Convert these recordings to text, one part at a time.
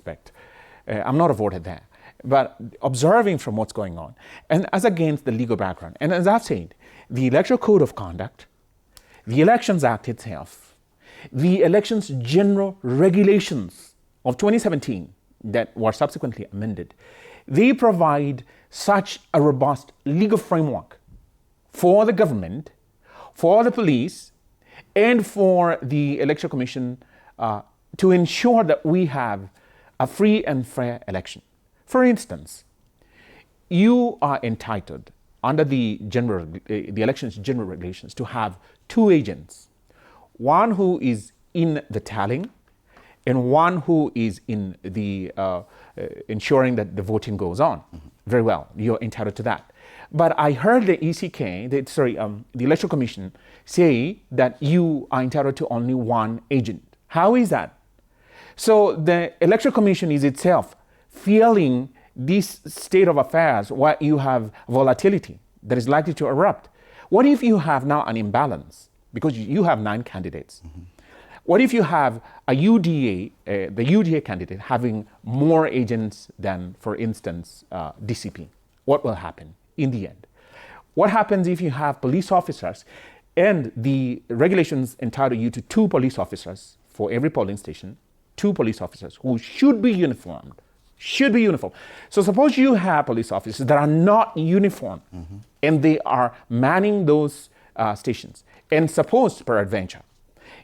respect. I'm not a voter there, but observing from what's going on, and as against the legal background, and as I've said, the Electoral Code of Conduct, the Elections Act itself, the Elections General Regulations of 2017 that were subsequently amended, they provide such a robust legal framework for the government, for the police, and for the Electoral Commission to ensure that we have a free and fair election. For instance, you are entitled under the elections general regulations to have two agents, one who is in the tallying and one who is in the ensuring that the voting goes on. Mm-hmm. Very well, you're entitled to that. But I heard the the Electoral Commission say that you are entitled to only one agent. How is that? So the Electoral Commission is itself feeling this state of affairs where you have volatility that is likely to erupt. What if you have now an imbalance? Because you have 9 candidates. Mm-hmm. What if you have a UDA, the UDA candidate having more agents than, for instance, DCP? What will happen in the end? What happens if you have police officers and the regulations entitle you to 2 police officers for every polling station, 2 police officers who should be uniformed, So suppose you have police officers that are not uniform, mm-hmm. and they are manning those stations. And suppose, peradventure,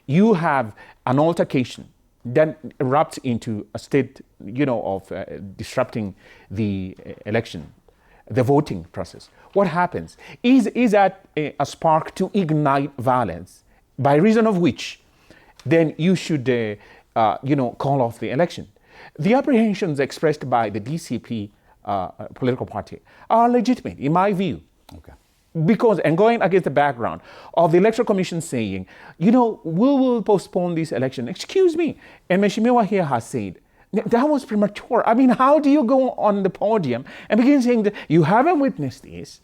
you have an altercation that erupts into a state, of disrupting the election, the voting process. What happens? Is that a spark to ignite violence, by reason of which then you should, call off the election? The apprehensions expressed by the DCP political party are legitimate, in my view. Okay. Because, and going against the background of the Electoral Commission saying, we will postpone this election. Excuse me. And Meshimiwa here has said, that was premature. I mean, how do you go on the podium and begin saying that you haven't witnessed this?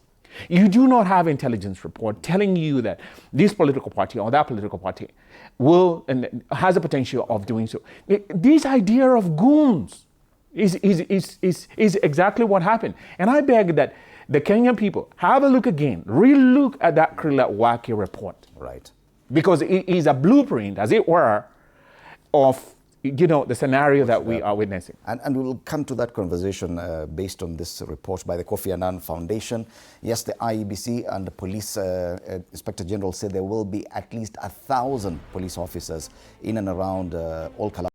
You do not have intelligence report telling you that this political party or that political party will and has the potential of doing so. This idea of goons is exactly what happened. And I beg that the Kenyan people have a look again, re-look at that Waki report. Right. Because it is a blueprint, as it were, of the scenario that we are witnessing. And we will come to that conversation based on this report by the Kofi Annan Foundation. Yes, the IEBC and the Police Inspector General said there will be at least 1,000 police officers in and around Ol Kalou.